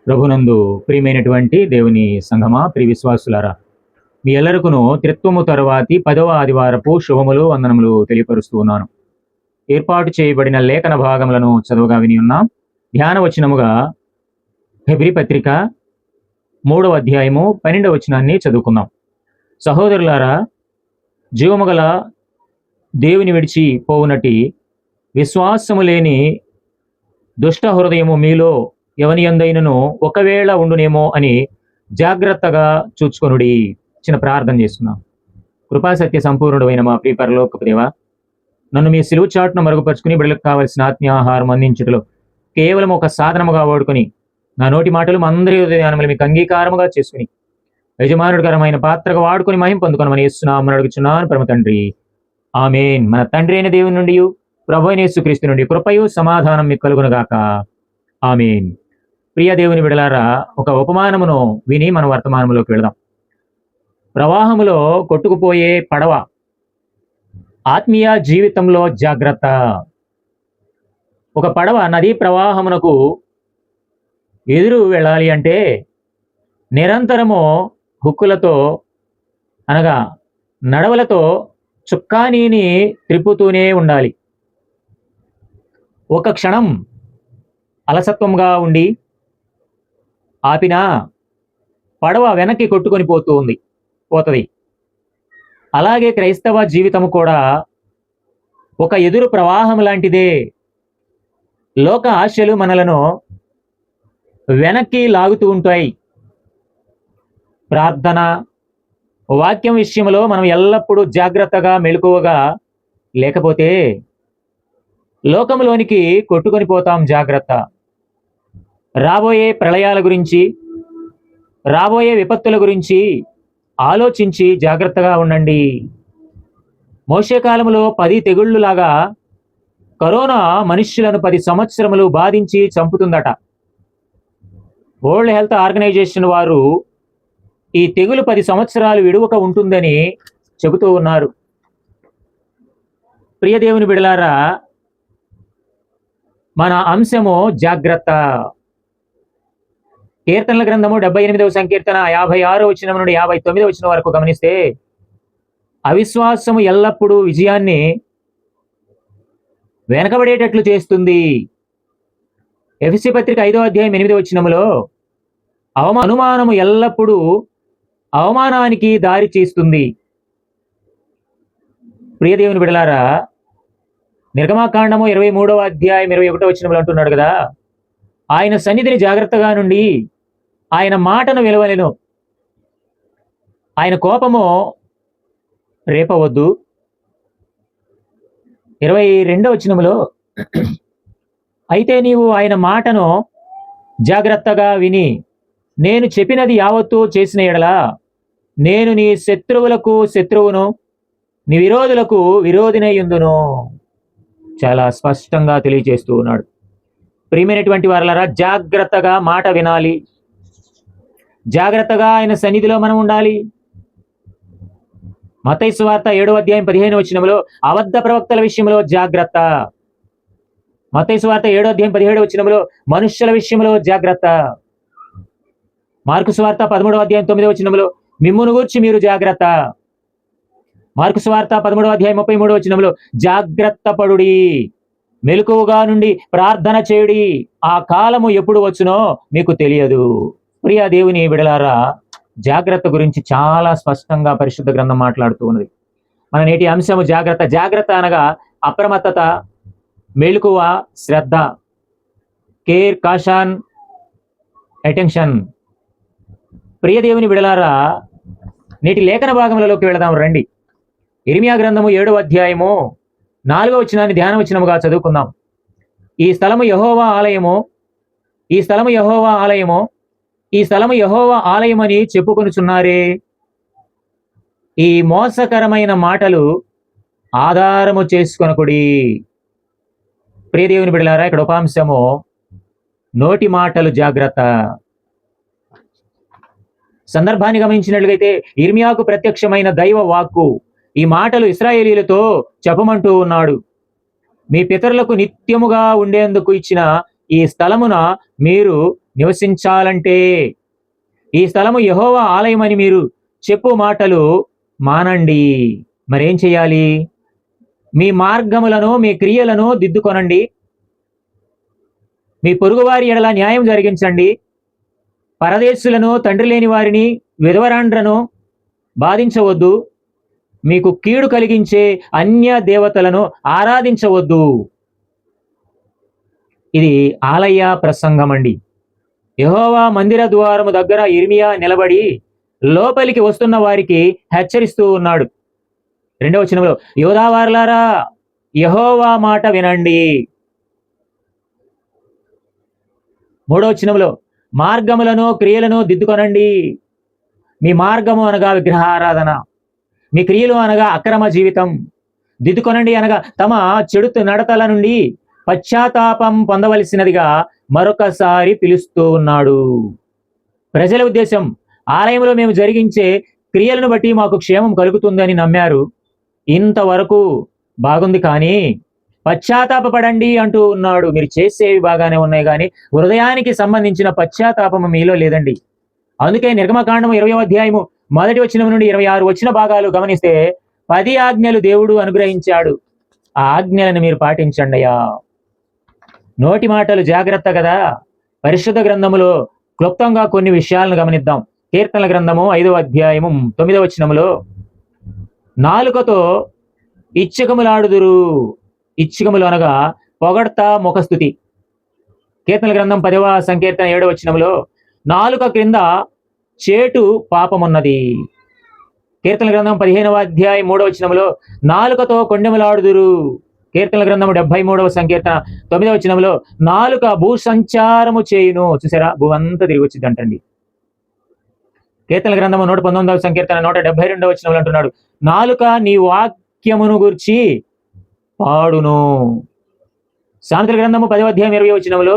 ప్రభునందు ప్రియమైనటువంటి దేవుని సంఘమా, ప్రియ విశ్వాసులారా, మీ ఎల్లరకును త్రిత్వము తరువాతి 10వ ఆదివారపు శుభములు వందనములు తెలియపరుస్తూ ఉన్నాను. ఏర్పాటు చేయబడిన లేఖన భాగములను చదువుగా విని ఉన్నాం. ధ్యాన వచనముగా హెబ్రీ పత్రిక 3వ అధ్యాయము 12వ వచనాన్ని చదువుకుందాం. సహోదరులారా, జీవము గల దేవుని విడిచి పోవునటి విశ్వాసము లేని దుష్ట హృదయము మీలో ఎవని యందైనను ఒకవేళ ఉండునేమో అని జాగ్రత్తగా చూచుకొనుడి. చిన్న ప్రార్థన చేస్తున్నాం. కృపాసత్య సంపూర్ణుడు అయిన మా ప్రియ పరలోకపు దేవా, నన్ను మీ సిలువు చాటును మరుగుపరుచుకుని బిడ్డలకు కావలసిన ఆత్మీయ ఆహారం అందించుటలో కేవలం ఒక సాధనముగా వాడుకొని నా నోటి మాటలు మా అందరి హృదయానములు మీకు అంగీకారముగా చేసుకుని యజమానుడికరమైన పాత్రగా వాడుకొని మహిం పొందుకొనమని యేసునామమున అడుగుచున్నాను పరమ తండ్రి, ఆమేన్. మన తండ్రి అయిన దేవుని నుండి ప్రభు అయిన యేసుక్రీస్తు నుండి కృపయు సమాధానం మీకు కలుగునుగాక, ఆమేన్. ప్రియ దేవుని బిడలారా, ఒక ఉపమానమును విని మన వర్తమానములోకి వెళదాం. ప్రవాహములో కొట్టుకుపోయే పడవ, ఆత్మీయ జీవితంలో జాగ్రత్త. ఒక పడవ నదీ ప్రవాహమునకు ఎదురు వెళ్ళాలి అంటే నిరంతరము హుక్కులతో అనగా నడవలతో చుక్కానీని త్రిప్పుతూనే ఉండాలి. ఒక క్షణం అలసత్వంగా ఉండి ఆపినా పడవ వెనక్కి కొట్టుకొని పోతుంది. అలాగే క్రైస్తవ జీవితము కూడా ఒక ఎదురు ప్రవాహం లాంటిదే. లోక ఆశలు మనలను వెనక్కి లాగుతూ ఉంటాయి. ప్రార్థన, వాక్యం విషయంలో మనం ఎల్లప్పుడూ జాగ్రత్తగా మెలకువగా లేకపోతే లోకంలోనికి కొట్టుకొని పోతాం. జాగ్రత్త. రాబోయే ప్రళయాల గురించి, రాబోయే విపత్తుల గురించి ఆలోచించి జాగ్రత్తగా ఉండండి. మోషే కాలంలో 10 తెగుళ్ళు లాగా కరోనా మనుష్యులను 10 సంవత్సరములు బాధించి చంపుతుందట. వరల్డ్ హెల్త్ ఆర్గనైజేషన్ వారు ఈ తెగులు 10 సంవత్సరాలు విడువక ఉంటుందని చెబుతూ ఉన్నారు. ప్రియ దేవుని బిడలారా, మన అంశము జాగ్రత్త. కీర్తనల గ్రంథము 78వ సంకీర్తన 56వ వచనం నుండి 59వ వచనం వరకు గమనిస్తే, అవిశ్వాసము ఎల్లప్పుడూ విజయాన్ని వెనకబడేటట్లు చేస్తుంది. ఎఫెసీ పత్రిక 5వ అధ్యాయం 8వ వచనములో అనుమానము ఎల్లప్పుడూ అవమానానికి దారి చేస్తుంది. ప్రియదేవుని బిడలారా, నిర్గమాకాండము 23వ అధ్యాయం 21వ వచనములు అంటున్నాడు కదా, ఆయన సన్నిధిని జాగ్రత్తగా నుండి ఆయన మాటను విలువలెను, ఆయన కోపము రేపవద్దు. 22వ వచనములో, అయితే నీవు ఆయన మాటను జాగ్రత్తగా విని నేను చెప్పినది యావత్తూ చేసిన ఎడల నేను నీ శత్రువులకు శత్రువును, నీ విరోధులకు విరోధినయ్యుందును. చాలా స్పష్టంగా తెలియజేస్తూ ఉన్నాడు. ప్రియమైనటువంటి వారలారా, జాగ్రత్తగా మాట వినాలి. జాగ్రత్తగా ఆయన సన్నిధిలో మనం ఉండాలి. మత్తయి సువార్త 7వ అధ్యాయం 15వ వచనములో అబద్ధ ప్రవక్తల విషయంలో జాగ్రత్త. మత్తయి సువార్త 7వ అధ్యాయం 17వ వచనములో మనుష్యుల విషయంలో జాగ్రత్త. మార్కు సువార్త 13వ అధ్యాయం 9వ వచనములో మిమ్మును గూర్చి మీరు జాగ్రత్త. మార్కు సువార్త 13వ అధ్యాయం 33వ వచనములో జాగ్రత్త పడుడి, మెలకువగా నుండి ప్రార్థన చేయుడి, ఆ కాలము ఎప్పుడు వచ్చునో మీకు తెలియదు. ప్రియ దేవుని బిడలారా, జాగ్రత్త గురించి చాలా స్పష్టంగా పరిశుద్ధ గ్రంథం మాట్లాడుతూ ఉన్నది. మన నేటి అంశము జాగ్రత్త. జాగ్రత్త అనగా అప్రమత్తత, మెలకువ, శ్రద్ధ, కేర్, కాషన్, అటెన్షన్. ప్రియ దేవుని బిడలారా, నేటి లేఖన భాగములలోకి వెళదాం రండి. ఇర్మియా గ్రంథము 7వ అధ్యాయము 4వ వచనాన్ని ధ్యాన వచనముగా చదువుకుందాం. ఈ స్థలము యెహోవా ఆలయము, ఈ స్థలము యెహోవా ఆలయము, ఈ స్థలము యెహోవా ఆలయమని చెప్పుకొనుచున్నారే. ఈ మోసకరమైన మాటలు ఆధారము చేసుకొనకుడి. ప్రియదేవుని బిడలారా, ఇక్కడ ఉపాంశము నోటి మాటలు జాగ్రత్త. సందర్భాన్ని గమనించినట్లయితే ఇర్మియాకు ప్రత్యక్షమైన దైవ వాక్కు ఈ మాటలు ఇశ్రాయేలీలతో చెప్పమంటూ ఉన్నాడు. మీ పితరులకు నిత్యముగా ఉండేందుకు ఇచ్చిన ఈ స్థలమున మీరు నివసించాలంటే, ఈ స్థలము యెహోవా ఆలయమని మీరు చెప్పు మాటలు మానండి. మరేం చేయాలి? మీ మార్గములను, మీ క్రియలను దిద్దుకొనండి. మీ పొరుగువారి ఎడల న్యాయం జరిగించండి. పరదేశులను, తండ్రి లేని వారిని, విధవరాండ్రను బాధించవద్దు. మీకు కీడు కలిగించే అన్య దేవతలను ఆరాధించవద్దు. ఇది ఆలయ ప్రసంగమండి. యెహోవా మందిర ద్వారము దగ్గర యిర్మీయా నిలబడి లోపలికి వస్తున్న వారికి హెచ్చరిస్తూ ఉన్నాడు. 2వ వచనంలో, యూదావారలారా యెహోవా మాట వినండి. 3వ వచనంలో, మార్గములను క్రియలను దిద్దుకొనండి. మీ మార్గము అనగా విగ్రహారాధన, మీ క్రియలు అనగా అక్రమ జీవితం. దిద్దుకొనండి అనగా తమ చెడు నడతల నుండి పశ్చాత్తాపం పొందవలసినదిగా మరొకసారి పిలుస్తూ ఉన్నాడు. ప్రజల ఉద్దేశం, ఆలయంలో మేము జరిగించే క్రియలను బట్టి మాకు క్షేమం కలుగుతుందని నమ్మారు. ఇంతవరకు బాగుంది, కానీ పశ్చాత్తాపపడండి అంటూ ఉన్నాడు. మీరు చేసేవి బాగానే ఉన్నాయి, కానీ హృదయానికి సంబంధించిన పశ్చాత్తాపం మీలో లేదండి. అందుకే నిర్గమకాండము 20వ అధ్యాయము 1వ వచనం నుండి 26 వచ్చిన భాగాలు గమనిస్తే 10 ఆజ్ఞలు దేవుడు అనుగ్రహించాడు. ఆ ఆజ్ఞలను మీరు పాటించండియా. నోటి మాటలు జాగ్రత్త కదా. పరిశుద్ధ గ్రంథములో క్లుప్తంగా కొన్ని విషయాలను గమనిద్దాం. కీర్తనల గ్రంథము 5వ అధ్యాయము 9వ వచనములో, నాలుకతో ఇచ్చకములాడుదురు. ఇచ్చకములు అనగా పొగడ్త, ముఖస్థుతి. కీర్తనల గ్రంథం 10వ సంకీర్తన 7వ వచనములో, నాలుక క్రింద చేటు పాపమున్నది. కీర్తనల గ్రంథం 15వ అధ్యాయం 3వ వచనములో, నాలుకతో కొండెములాడుదురు. కీర్తనల గ్రంథము 73వ సంకీర్తన 9వ వచనంలో, నాలుక భూసంచారము చేయును. చూసారా, భూ అంతా తిరిగి వచ్చిందంటండి. కీర్తనల గ్రంథము 119వ సంకీర్తన 172వ వచనంలో అంటున్నాడు, నాలుక నీ వాక్యమును గూర్చి పాడును. సామెతల గ్రంథము 10వ అధ్యాయం 20వ వచనంలో,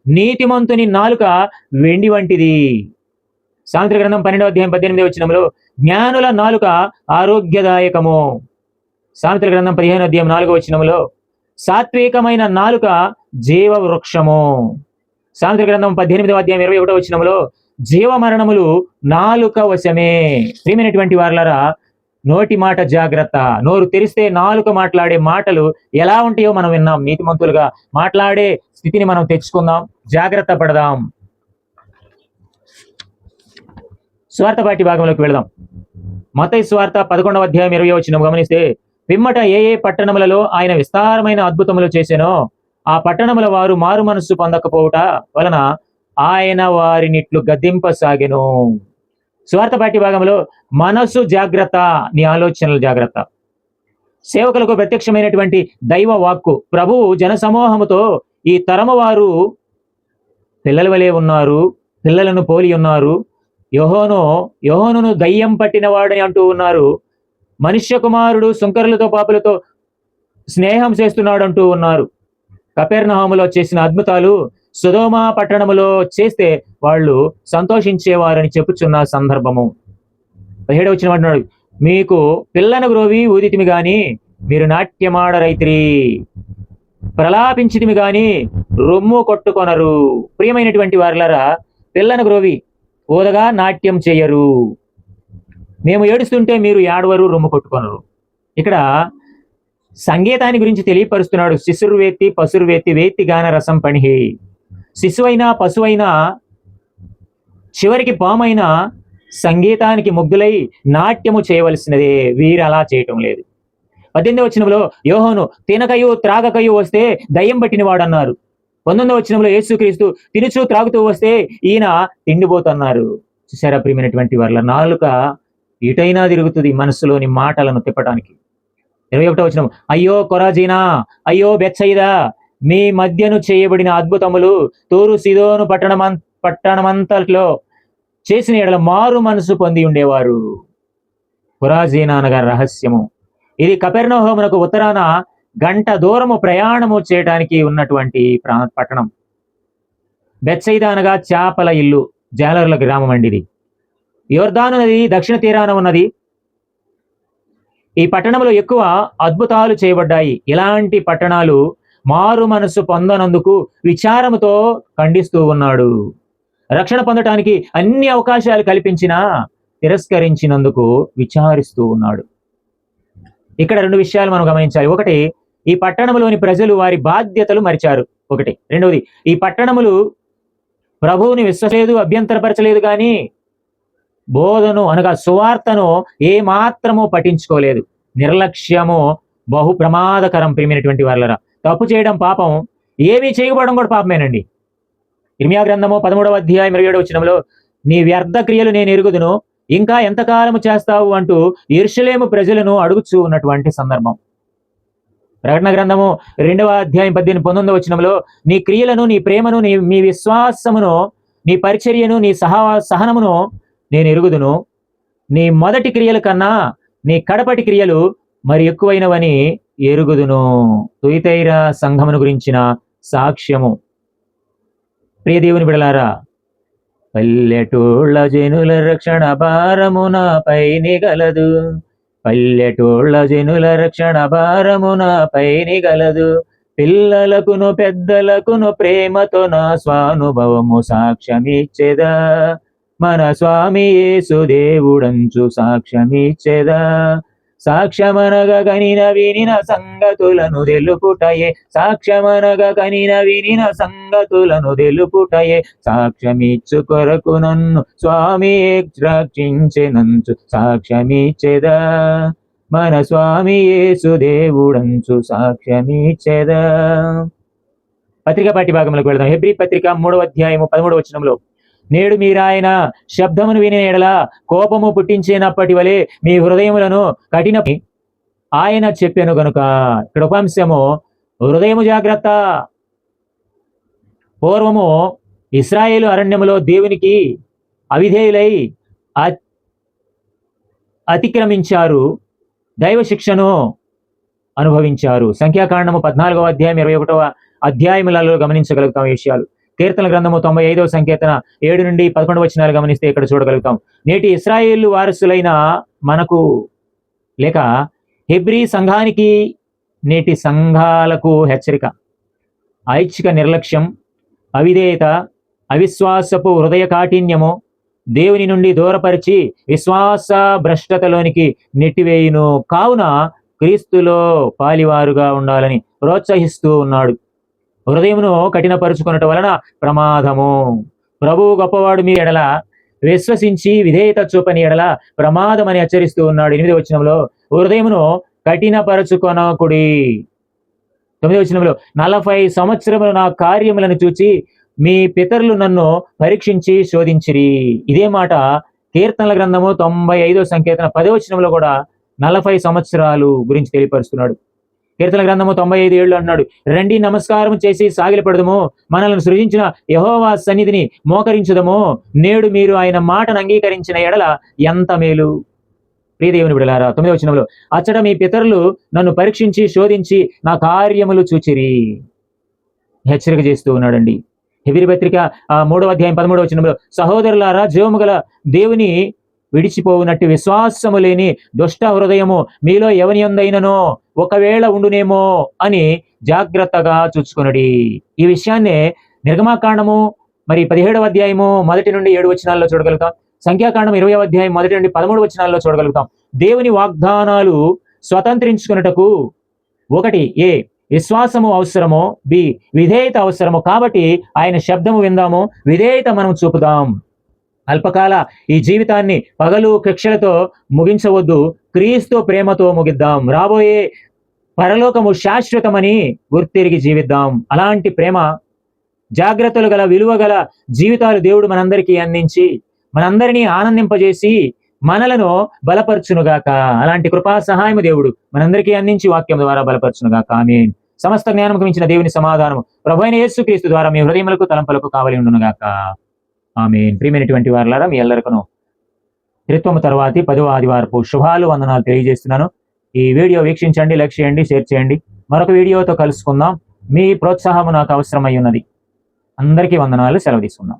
నీతిమంతుని నాలుక వెండి వంటిది. సామెతల గ్రంథం 12వ అధ్యాయం 18వ వచనంలో, జ్ఞానుల నాలుక ఆరోగ్యదాయకము. సామెతల గ్రంథం 15వ అధ్యాయం 4వ వచనంలో, సాత్వికమైన నాలుక జీవ వృక్షము. సామెతల గ్రంథం 18వ అధ్యాయం 21వ వచనంలో, జీవ మరణములు నాలుక వశమే. ప్రియమైనటువంటి వారలారా, నోటి మాట జాగ్రత్త. నోరు తెరిస్తే నాలుక మాట్లాడే మాటలు ఎలా ఉంటాయో మనం విన్నాం. నీతిమంతులుగా మాట్లాడే స్థితిని మనం తెచ్చుకుందాం, జాగ్రత్త పడదాం. స్వార్థ పాఠ్య భాగంలోకి వెళదాం. మత్తయి సువార్త 11వ అధ్యాయం 20వ వచనం గమనిస్తే, పిమ్మట ఏ ఏ పట్టణములలో ఆయన విస్తారమైన అద్భుతములు చేసెనో ఆ పట్టణముల వారు మారు మనస్సు పొందకపోవుట వలన ఆయన వారినిట్లు గద్దింపసాగెను. స్వార్థ పాఠ్య భాగంలో మనస్సు జాగ్రత్త, నీ ఆలోచనలు జాగ్రత్త. సేవకులకు ప్రత్యక్షమైనటువంటి దైవ వాక్కు. ప్రభువు జనసమూహముతో, ఈ తరము వారు పిల్లల వలె ఉన్నారు, పిల్లలను పోలి ఉన్నారు, యోహోనును దయ్యం పట్టిన వాడని అంటూ ఉన్నారు, మనుష్య కుమారుడు సుంకరులతో పాపులతో స్నేహం చేస్తున్నాడు అంటూ ఉన్నారు. కపెర్నహూములో చేసిన అద్భుతాలు సొదొమ పట్టణములో చేస్తే వాళ్ళు సంతోషించేవారని చెప్పుచున్న సందర్భము. 17వ వచనం అంటున్నాడు, మీకు పిల్లను గ్రోవి ఊదితిమి గాని మీరు నాట్యమాడరైతిరి, ప్రలాపించితిమి గాని రొమ్ము కొట్టుకొనరు. ప్రియమైనటువంటి వారలారా, పిల్లను గ్రోవి ఊదగా నాట్యం చేయరు. మేము ఏడుస్తుంటే మీరు ఏడవరు, రొమ్ము కొట్టుకొనరు. ఇక్కడ సంగీతాన్ని గురించి తెలియపరుస్తున్నాడు. శిశుర్వేత్తి పశుర్వేత్తి వేత్తి గాన రసం పణిహి. శిశువైనా పశువైనా చివరికి పామైనా సంగీతానికి ముగ్ధులై నాట్యము చేయవలసినదే. వీరు అలా చేయటం లేదు. 18వ వచనంలో, యోహోను తినకయు త్రాగకయు వస్తే దయ్యం పట్టిన వాడు అన్నారు. 19వ వచనంలో, యేసుక్రీస్తు తినుచు త్రాగుతూ వస్తే ఈయన తిండిపోతున్నారు. చూసారా ప్రియమైనటువంటి వారల, నాలుక ఇటైనా తిరుగుతుంది మనసులోని మాటలను తిప్పటానికి. 21వ వచనం, అయ్యో కొరాజీనా, అయ్యో బెత్సయిదా, మీ మధ్యను చేయబడిన అద్భుతములు తూరు సీదోను పట్టణమంతట్లో చేసిన ఎడల మారు మనసు పొంది ఉండేవారు. కొరాజీనా అనగా రహస్యము. ఇది కపెర్నహూమునకు ఉత్తరాన గంట దూరము ప్రయాణము చేయడానికి ఉన్నటువంటి పట్టణం. బెత్సయిదా అనగా చేపల ఇల్లు, జాలరుల గ్రామం అండి. ఇది యోర్దాను నది దక్షిణ తీరాన ఉన్నది. ఈ పట్టణంలో ఎక్కువ అద్భుతాలు చేయబడ్డాయి. ఇలాంటి పట్టణాలు మారు మనసు పొందనందుకు విచారముతో ఖండిస్తూ ఉన్నాడు. రక్షణ పొందటానికి అన్ని అవకాశాలు కల్పించినా తిరస్కరించినందుకు విచారిస్తూ ఉన్నాడు. ఇక్కడ 2 విషయాలు మనం గమనించాలి. ఒకటి, ఈ పట్టణంలోని ప్రజలు వారి బాధ్యతలు మరిచారు. ఒకటి. రెండవది, ఈ పట్టణములు ప్రభువుని విశ్వలేదు, అభ్యంతరపరచలేదు కానీ బోధను అనగా సువార్తను ఏమాత్రము పఠించుకోలేదు. నిర్లక్ష్యము బహు ప్రమాదకరం ప్రియమైనటువంటి వాళ్ళరా. తప్పు చేయడం పాపం, ఏమీ చేయకపోవడం కూడా పాపమేనండి. ఇర్మియా గ్రంథము 13వ అధ్యాయం 27వ వచనంలో, నీ వ్యర్థ క్రియలు నేను ఎరుగుదును, ఇంకా ఎంతకాలము చేస్తావు అంటూ యెరూషలేము ప్రజలను అడుగుచూ ఉన్నటువంటి సందర్భం. ప్రకటన గ్రంథము 2వ అధ్యాయం 18-19వ వచనంలో, నీ క్రియలను, నీ ప్రేమను, మీ విశ్వాసమును, నీ పరిచర్యను, నీ సహనమును నేను ఎరుగుదును, నీ మొదటి క్రియల కన్నా నీ కడపటి క్రియలు మరి ఎక్కువైనవని ఎరుగుదును. తుయితైర సంఘమును గురించిన సాక్ష్యము. ప్రియ దేవుని బిడలారా, పల్లెటూళ్ళ జనుల రక్షణ భారము నాపై నిగలదు, పల్లెటూళ్ళ జనుల రక్షణ భారము నాపై నిగలదు, పిల్లలకును పెద్దలకును ప్రేమతో నా స్వానుభవము సాక్ష్యమిచ్చేదా, మన స్వామి యేసు దేవుడంచు సాక్ష్యమిచ్చేదా. సాక్ష్యమనగా కనిన వినిన సంగతులను తెలుపుటయే, సాక్ష్యమనగా కనిన వినిన సంగతులను తెలుపుటయే, సాక్ష్యమిచ్చు కొరకు నన్ను స్వామి రక్షించెనంచు సాక్ష్యమిచ్చేదా, మన స్వామి యేసు దేవుడంచు సాక్ష్యమిచ్చేదా. పత్రిక పాఠ్య భాగంలోకి వెళదాం. హెబ్రీ పత్రిక 3వ అధ్యాయము 13వ వచనంలో, నేడు మీరాయన శబ్దమును విని ఎడల కోపము పుట్టించినప్పటి వలె మీ హృదయములను కఠిన ఆయన చెప్పాను గనుక. ఇక్కడ ఉపంశము హృదయము జాగ్రత్త. పూర్వము ఇశ్రాయేలు అరణ్యములో దేవునికి అవిధేయులై అతిక్రమించారు, దైవ శిక్షను అనుభవించారు. సంఖ్యాకాండము 14వ అధ్యాయం 21వ అధ్యాయములలో గమనించగలుగుతాం ఈ విషయాలు. కీర్తన గ్రంథము 95వ సంకీర్తన 7 నుండి 11 వచనాలు గమనిస్తే ఇక్కడ చూడగలుగుతాం. నేటి ఇశ్రాయేలు వారసులైన మనకు లేక హెబ్రీ సంఘానికి, నేటి సంఘాలకు హెచ్చరిక. ఐచ్ఛిక నిర్లక్ష్యం, అవిధేయత, అవిశ్వాసపు హృదయ కాఠిన్యము దేవుని నుండి దూరపరిచి విశ్వాస భ్రష్టతలోనికి నెట్టివేయును. కావున క్రీస్తులో పాలివారుగా ఉండాలని ప్రోత్సహిస్తూ ఉన్నాడు. హృదయమును కఠినపరుచుకున్నట వలన ప్రమాదము. ప్రభువు గొప్పవాడు మీ ఎడల విశ్వసించి విధేయత చూపని ఎడల ప్రమాదం అని హెచ్చరిస్తూ ఉన్నాడు. 8వ వచనంలో, హృదయమును కఠినపరుచుకొనకుడి. 9వ వచనంలో, 40 సంవత్సరములు నా కార్యములను చూచి మీ పితరులు నన్ను పరీక్షించి శోధించిరి. ఇదే మాట కీర్తనల గ్రంథము 95వ సంకీర్తన 10వ వచనంలో కూడా 40 సంవత్సరాలు గురించి తెలియపరుస్తున్నాడు. కీర్తన గ్రంథము 95:7 అన్నాడు, రండి నమస్కారం చేసి సాగిలపడదము, మనల్ని సృజించిన యెహోవా సన్నిధిని మోకరించుదము, నేడు మీరు ఆయన మాటను అంగీకరించిన ఎడల ఎంత మేలు. ప్రియ దేవుని బిడ్డలారా, 9వ వచనంలో, అచ్చట మీ పితరులు నన్ను పరీక్షించి శోధించి నా కార్యములు చూచిరి. హెచ్చరిక చేస్తూ ఉన్నాడండి. హెబ్రీ పత్రిక 3వ అధ్యాయం 13వ వచనంలో, సహోదరులారా, జీవము గల దేవుని విడిచిపోవునట్టు విశ్వాసము లేని దుష్ట హృదయము మీలో ఎవని యందైనను ఒకవేళ ఉండునేమో అని జాగ్రత్తగా చూచుకొనుడి. ఈ విషయాన్నే నిర్గమాకాండము 17వ అధ్యాయము 1 నుండి 7 వచనాల్లో చూడగలుగుతాం. సంఖ్యాకాండం 20వ అధ్యాయం 1 నుండి 13 వచనాల్లో చూడగలుగుతాం. దేవుని వాగ్దానాలు స్వతంత్రించుకున్నటకు 1 ఏ విశ్వాసము అవసరమో, బి విధేయత అవసరము. కాబట్టి ఆయన శబ్దము విందాము, విధేయత మనం చూపుదాం. అల్పకాల ఈ జీవితాన్ని పగలు కక్షలతో ముగించవద్దు, క్రీస్తు ప్రేమతో ముగిద్దాం. రాబోయే పరలోకము శాశ్వతమని గుర్తిరిగి జీవిద్దాం. అలాంటి ప్రేమ, జాగ్రత్తలు గల, విలువ గల జీవితాలు దేవుడు మనందరికీ అందించి మనందరినీ ఆనందింపజేసి మనలను బలపరచునుగాక. అలాంటి కృపా సహాయము దేవుడు మనందరికీ అందించి వాక్యం ద్వారా బలపరచునుగాక. ఆమేన్. సమస్త జ్ఞానముకు మించిన దేవుని సమాధానము ప్రభువైన యేసుక్రీస్తు ద్వారా మీ హృదయములకు తలంపులకు కావలి ఉండునుగాక. ఆమేన్. ప్రియమైనటువంటి వారలారా, మీ అందరికీ త్రిత్వము తర్వాతి 10వ ఆదివారపు శుభాలు, వందనాలు తెలియజేస్తున్నాను. ఈ వీడియో వీక్షించండి, లైక్ చేయండి, షేర్ చేయండి. మరొక వీడియోతో కలుసుకుందాం. మీ ప్రోత్సాహము నాకు అవసరమై ఉన్నది. అందరికీ వందనాలు. సెలవు తీసుకుందాం.